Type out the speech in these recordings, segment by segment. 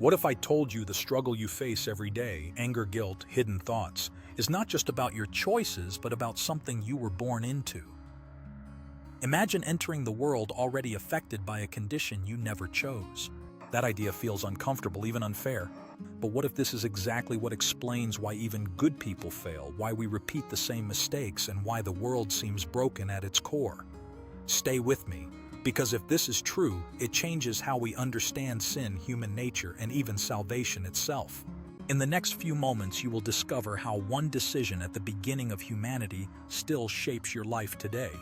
What if I told you the struggle you face every day, anger, guilt, hidden thoughts, is not just about your choices, but about something you were born into? Imagine entering the world already affected by a condition you never chose. That idea feels uncomfortable, even unfair. But what if this is exactly what explains why even good people fail, why we repeat the same mistakes, and why the world seems broken at its core? Stay with me, because if this is true, it changes how we understand sin, human nature, and even salvation itself. In the next few moments, you will discover how one decision at the beginning of humanity still shapes your life today.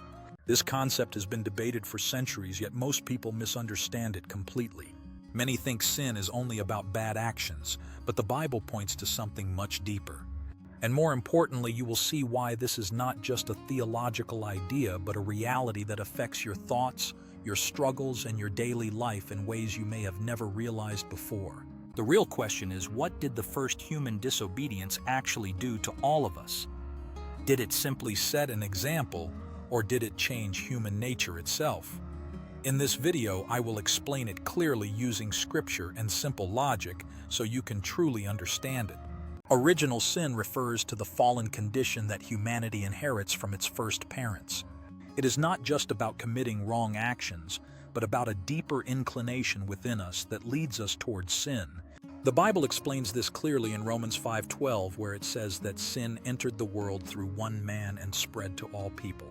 This concept has been debated for centuries, yet most people misunderstand it completely. Many think sin is only about bad actions, but the Bible points to something much deeper. And more importantly, you will see why this is not just a theological idea, but a reality that affects your thoughts, your struggles, and your daily life in ways you may have never realized before. The real question is, what did the first human disobedience actually do to all of us? Did it simply set an example, or did it change human nature itself? In this video, I will explain it clearly using scripture and simple logic so you can truly understand it. Original sin refers to the fallen condition that humanity inherits from its first parents. It is not just about committing wrong actions, but about a deeper inclination within us that leads us towards sin. The Bible explains this clearly in Romans 5:12, where it says that sin entered the world through one man and spread to all people.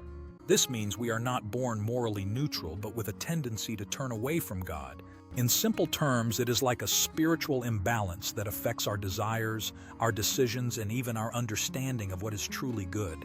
This means we are not born morally neutral, but with a tendency to turn away from God. In simple terms, it is like a spiritual imbalance that affects our desires, our decisions, and even our understanding of what is truly good.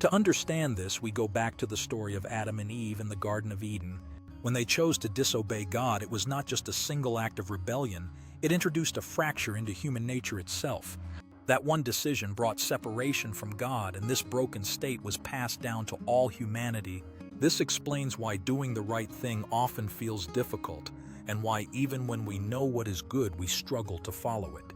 To understand this, we go back to the story of Adam and Eve in the Garden of Eden. When they chose to disobey God, it was not just a single act of rebellion, it introduced a fracture into human nature itself. That one decision brought separation from God, and this broken state was passed down to all humanity. This explains why doing the right thing often feels difficult, and why even when we know what is good, we struggle to follow it.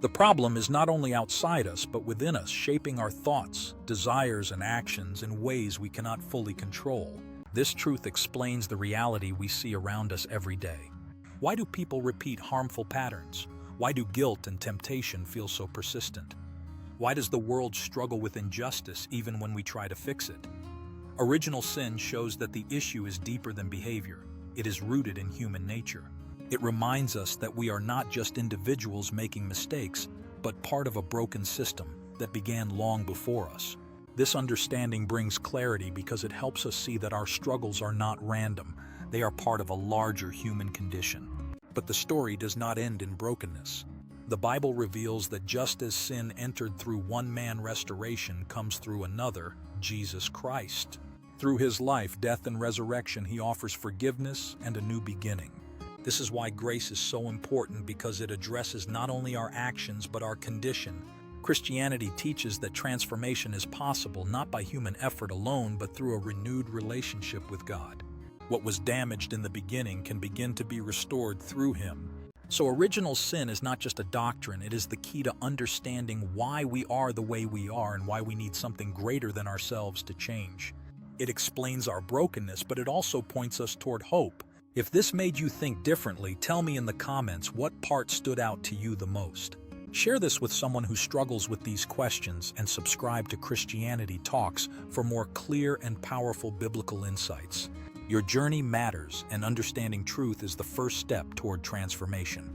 The problem is not only outside us, but within us, shaping our thoughts, desires, and actions in ways we cannot fully control. This truth explains the reality we see around us every day. Why do people repeat harmful patterns? Why do guilt and temptation feel so persistent? Why does the world struggle with injustice even when we try to fix it? Original sin shows that the issue is deeper than behavior. It is rooted in human nature. It reminds us that we are not just individuals making mistakes, but part of a broken system that began long before us. This understanding brings clarity because it helps us see that our struggles are not random. They are part of a larger human condition. But the story does not end in brokenness. The Bible reveals that just as sin entered through one man, restoration comes through another, Jesus Christ. Through his life, death, and resurrection, he offers forgiveness and a new beginning. This is why grace is so important, because it addresses not only our actions but our condition. Christianity teaches that transformation is possible not by human effort alone, but through a renewed relationship with God. What was damaged in the beginning can begin to be restored through him. So original sin is not just a doctrine, it is the key to understanding why we are the way we are and why we need something greater than ourselves to change. It explains our brokenness, but it also points us toward hope. If this made you think differently, tell me in the comments what part stood out to you the most. Share this with someone who struggles with these questions, and subscribe to Christianity Talks for more clear and powerful biblical insights. Your journey matters, and understanding truth is the first step toward transformation.